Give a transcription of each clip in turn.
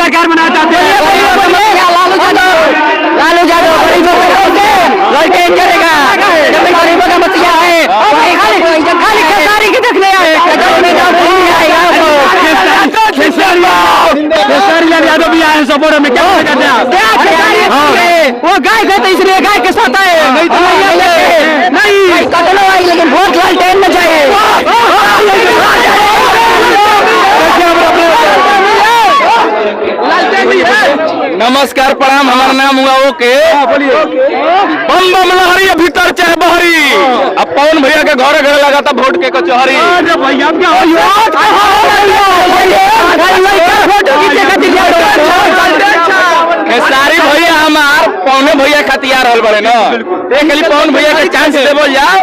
सरकार बनाना चाहते हैं लालू यादव गरीबों लड़के करेगा जब गरीबों का मतिया है खाली खेसारी की देखने यादव भी आए सपोर्ट में। क्या कहते हैं वो गाय कहते इसलिए गाय के साथ आए नहीं लेकिन वोट लालटेन में चाहिए। नमस्कार प्रणाम, हमारा नाम हुआ ओके बम बम लहरी भीतर चाहे बहरी। अब पवन भैया के घर घर लगा था वोट के कचहरी। खेसारी भैया हमार पौने भैया खतियार रहल बड़े ना खाली पवन भैया के चांस देवल जाओ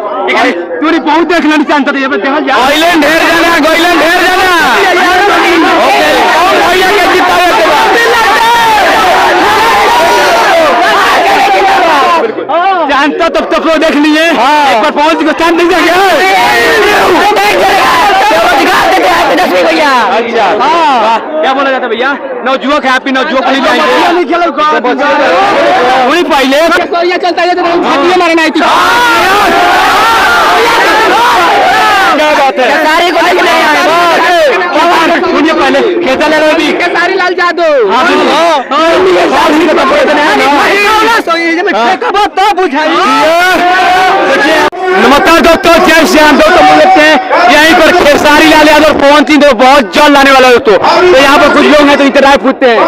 तूरी बहुत देख लेनी चाहता है गइलन ढेर जाना पवन भैया के जितावे के बाद जानता तब तक लोग देख लिए एक बार पहुंच को चांद नहीं जाएगा। भैया अच्छा क्या बोला जाता भैया नवजुवक हैप्पी नवजुवक नहीं जाएंगे पहले चलता है मारना है क्या बात है सारी को सुनिए पहले खेता ले लो भी खेसारी लाल यादव नमस्कार दोस्तों, जय श्री राम दोस्तों। बोलते हैं यहीं पर खेसारी लाल यादव पवन सिंह तो बहुत जल्द लाने वाला दोस्तों। तो यहाँ पर कुछ लोग हैं तो इनसे राय पूछते हैं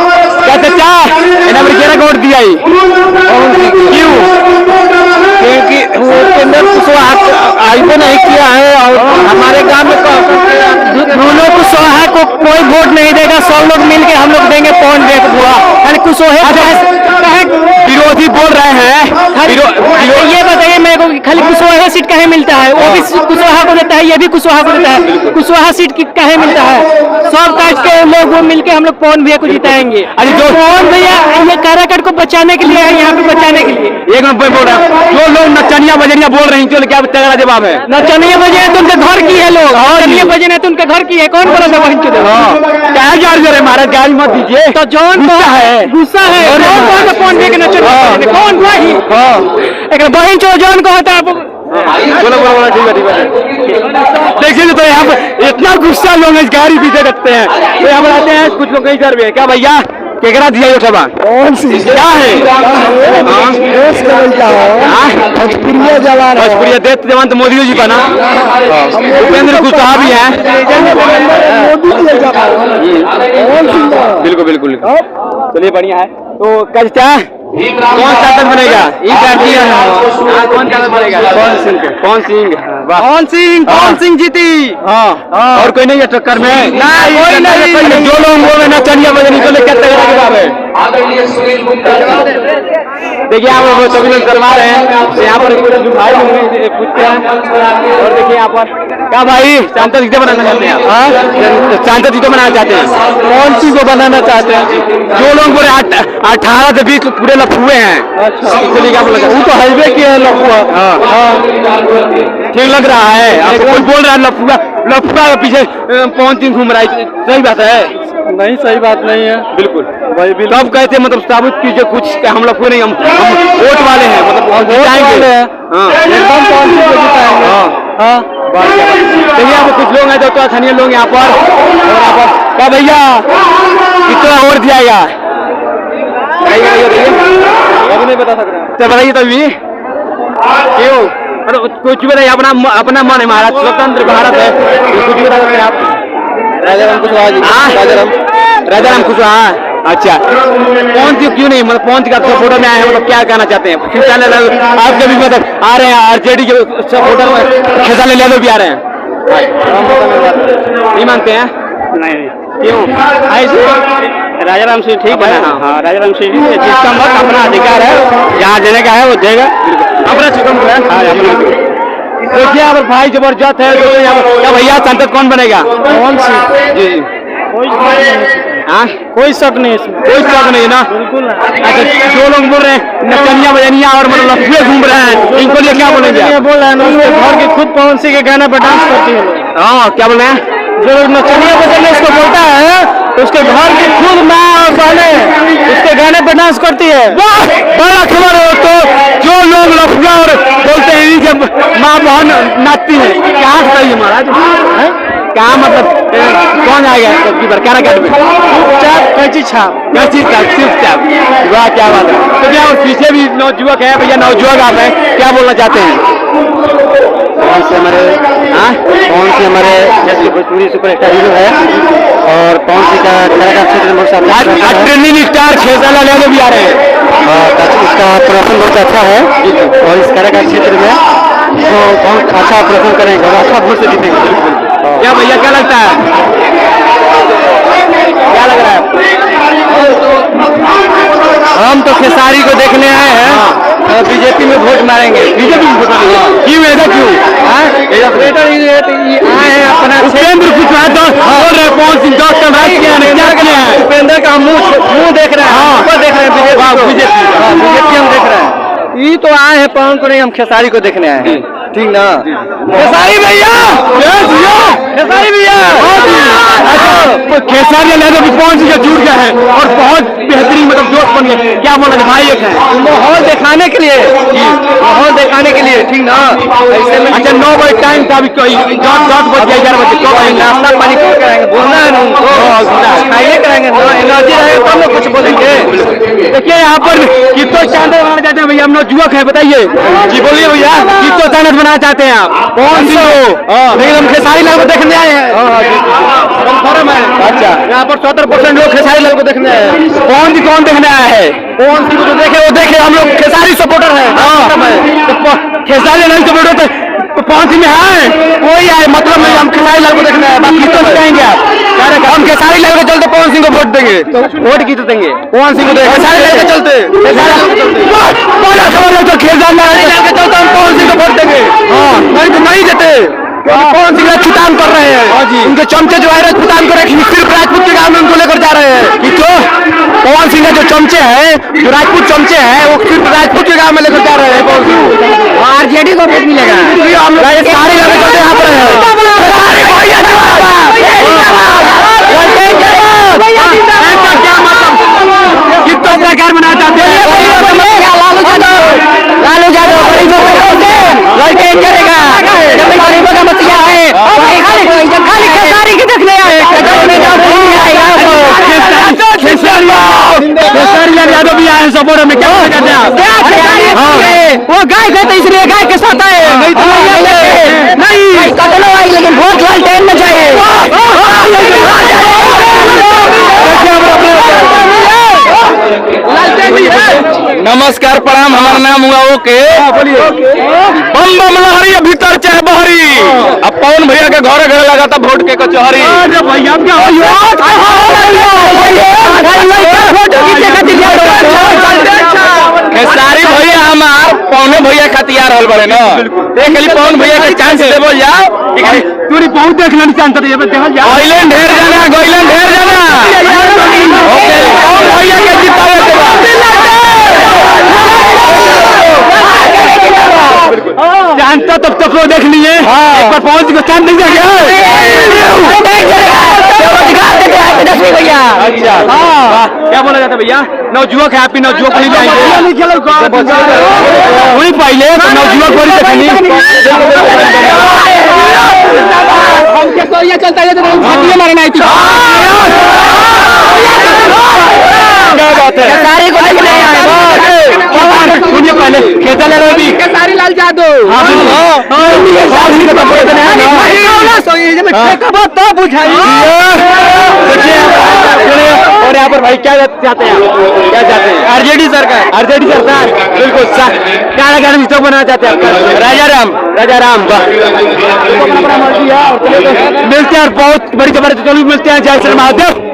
कहते क्या इन्हें अमेरिका वोट दिया क्यों? क्योंकि वो केंद्र आईपो नहीं किया है और हमारे गांव में ब्रूनो कुशवाहा को कोई वोट नहीं देगा। 100 लोग मिलकर हम लोग देंगे पवन देख बुआ विरोधी बोल रहे हैं। ये बताइए मेरे को खाली कुशवाहा सीट कहे मिलता है? वो भी कुशवाहा को देता है, ये भी कुशवाहा को देता है। कुशवाहा सीट कहे मिलता है? सब कास्ट के लोग वो मिलके हम लोग पवन भैया को जिताएंगे। अरे जो पवन भैया ये काराकाट को बचाने के लिए है, यहाँ पे बचाने के लिए एक नंबर बोल रहा है। जो लोग नचनिया बजनिया बोल रहे हैं तो क्या तगड़ा जवाब है? नचनिया बजे तो उनके घर की है लोग, नचनिया बजे तो उनके घर की है। कौन बोला था वहीं क्या जार है महाराज? गाली मत दीजिए तो जौन है गुस्सा है पवन भैया के नचन कौन वही एक बहन चो जौन को होता है। बोलो ठीक है देखिए तो यहाँ पर इतना गुस्सा लोग इस गाड़ी पीछे रखते हैं। तो यहाँ पर आते हैं कुछ लोग इधर भी है। क्या भैया केकरा दिया ये सभा कौन सी क्या है? भोजपुरिया देश जवान तो मोदी जी बना, उपेंद्र कुशवाहा भी है। बिल्कुल बिल्कुल चलिए बढ़िया है। तो क्या कौन सांसद बनेगा? कौन सांसद बनेगा? कौन सिंह जीती। हाँ और कोई नहीं है टक्कर में? नहीं जो लोग बोल रहे हैं चनिया बजनी को लेकर देखिए यहाँ पर सभी लोग करवा रहे हैं। यहाँ पर भाई पूछते हैं और देखिए यहाँ पर क्या भाई सांसद जी को बनाना चाहते हैं? सांसद जी को बनाना चाहते हैं? कौन सी को बनाना चाहते हैं? जो लोग बोले 18 से 20 पूरे लफुए हैं। इसलिए क्या बोला वो तो हाईवे की है लफुआ। ठीक लग रहा है आपको? कोई बोल रहा है लफुआ लफुआ के पीछे पवन सिंह घूम रहा है, सही बात है? नहीं सही बात नहीं है बिल्कुल भाई। सब कहते हैं मतलब साबित कीजिए कुछ, हम लोग नहीं हम वोट वाले हैं मतलब जिताएंगे। देखिए यहाँ पर कुछ लोग हैं जो तो स्थानीय लोग यहाँ पर क्या भैया कितना वोट दिया नहीं बता सकता तो बताइए तभी क्यों? कुछ भी नहीं, अपना मन है महाराज, स्वतंत्र भारत है। कुछ भी बता सकते हैं आप? राजाराम कुशवाहा। अच्छा कौन सी क्यों नहीं मतलब कौन सी का फोटो में आए हैं मतलब क्या कहना चाहते हैं? आपके भी मतलब आ रहे हैं आरजेडी के सपोर्टर खेसारी लाल यादव भी आ रहे हैं, नहीं मानते हैं? नहीं क्यों? राजाराम सिंह ठीक है। हाँ राजाराम सिंह जिसका मत अपना अधिकार है, जहाँ देने का है वो देगा अपना चुकम है। देखिए यहाँ पर भाई जबरदस्त है। क्या भैया सांसद कौन बनेगा? कौन सी जी कोई शक नहीं इसमें, कोई शक नहीं ना। बिल्कुल ना। अच्छा, जो लोग बोल रहे हैं नचनिया बजनिया और मतलब लफड़े घूम रहे हैं, इनको लिए क्या बोलेंगे? ये बोल रहे हैं ना, उसके घर के खुद पवन सिंह के गाने पर डांस करती है लोग। हाँ, क्या बोल रहे हैं? जो नचनिया बजनिया उसको बोलता है, उसके घर की खुद माँ और बहनें उसके गाने पर डांस करती है। वाह, बड़ा खबर है। तो जो लोग लफड़ा और बोलते हैं कि माँ बहन नाचती है, क्या सही है महाराज? क्या मतलब कौन आएगा सबकी बार काराकाट में? चुपचाप कैची छाप। कैसी चुपचाप? वाह, क्या बात है। तो क्या उस पीछे भी नौजुवक है भैया, नौजुवक आप हैं, क्या बोलना चाहते हैं? कौन से हमारे जैसे भोजपुरी सुपरस्टार हीरो है, और कौन सी का क्षेत्र में बहुत आज ट्रेंडिंग स्टार खेसारी लाल यादव भी आ रहे हैं। इसका प्रदर्शन बहुत अच्छा है, और इस कार्यक्रम क्षेत्र में वो बहुत अच्छा प्रदर्शन करेंगे और अच्छा वोट से जीतेंगे। क्या भैया, क्या लगता है? क्या लग रहा है? हम तो खेसारी को देखने आए हैं, बीजेपी में वोट मारेंगे। बीजेपी में वोट मारेंगे? क्यों, ऐसा क्यों? आए हैं अपना उपेंद्र कुशवाहा तो बोल रहे कौन सी डॉक्टर राज क्या करने हैं? उपेंद्र का मुंह देख रहे हैं, ऊपर देख रहे हैं बीजेपी हम देख रहे हैं। ये तो आए हैं पवन को नहीं, हम खेसारी को देखने आए हैं। ठीक ना? खेसारी भैया, खेसारी भैया। खेसारी लाल यादव कौन सी जुड़ गया है और बहुत बेहतरीन मतलब दोस्त बन गए, क्या बोला भाई? एक है माहौल दिखाने के लिए, ठीक ना? ऐसे में अच्छा, 9 बजे टाइम था, अभी 10 बज गया, 11 बजे तो नाश्ता पानी क्यों कराएंगे? बोलना है ना उनको, खाइए कराएंगे ना, एनर्जी रहेगा तब लोग कुछ बोलेंगे। देखिए यहाँ पर कितो चांदर बनाना चाहते हैं भैया, हम नौजुवक है, बताइए जी, बोलिए भैया, कितो चांदर बनाना चाहते हैं आप? कौन सी हो? लेकिन हम खेसारी लाल को देखने आए हैं। कंफर्म है। अच्छा, यहाँ पर 70% लोग खेसारी लाल को देखने आए हैं। कौन देखने आया है? कौन सी को जो देखे वो देखे, हम लोग खेसारी सपोर्टर है। खेसारी लाल सपोर्टर तो कौन सी में है? कोई आए मतलब नहीं, हम खेसारी लाल को देखने आए। बाकी तो जाएंगे आप? हम खेसारी लाल के चलते पवन सिंह को वोट देंगे। तो वोट किसे देंगे? कौन सी को देंगे? खेसारी लाल के चलते, बड़ा खबर है, तो खेसारी लाल के चलते हम पवन सिंह को वोट देंगे। हाँ, नहीं तो नहीं देते। कौन सी राजपुतान कर रहे हैं। उनके चमचे जो है राजपुतान को सिर्फ राजपूत के गांव में उनको लेकर जा रहे हैं। तो पवन सिंह के जो चमचे हैं, जो राजपूत चमचे हैं, वो सिर्फ राजपूत के गांव में लेकर जा रहे हैं पवन सिंह। आरजेडी को वोट मिलेगा। हम सारे लगे चलते यहाँ पर कितना प्रकार मना चाहते हैं? लालू यादव गरीबों को लड़के करेगा, जब गरीबों का मसला है खाली खेसारी के देखने आए। खेसारी लाल यादव भी आए सपोर्ट में, क्या कहते हैं आप? वो गाय कहते इसलिए गाय के साथ आए, नहीं तो नहीं कटलो आई, लेकिन वोट लालटेन में चाहिए। नमस्कार, प्रणाम, हमारा नाम हुआ ओके। बोलिए। बम बम लहरी भीतर चाहे बहरी, अब पवन भैया के घरे घरे लगा था वोट के कचहरी। भैया क्या खेसारी भैया हमार पवन भैया खतियार हल बड़े ना, देख ली पवन भैया के चांस देवल जाओ। तूरी बहुत देख लेनी चांस देखल जाओ। गइलन ढेर जाना, गइलन ढेर जाना। ओके, पवन भैया के जितावे के बाद जानता तब तक वो देख लिए। एक बार पहुंच को चांद नहीं देगा। अच्छा, क्या बोला जाता भैया? नवजुवक है, आपकी नवजुवक नहीं जाएंगे वही पहले नवजुवक को देखनी। चलता है मारना है। क्या बात है? खेसारी को देखने आए। सुनिए पहले खेसारी लाल भी, खेसारी लाल यादव और यहाँ पर भाई क्या चाहते हैं? क्या चाहते हैं? आरजेडी सरकार, आरजेडी सरकार बिल्कुल कारागार में तो बनाना चाहते हैं आपका राजा राम। मिलते हैं बहुत बड़ी खबर, चलो मिलते हैं। जय श्री महादेव।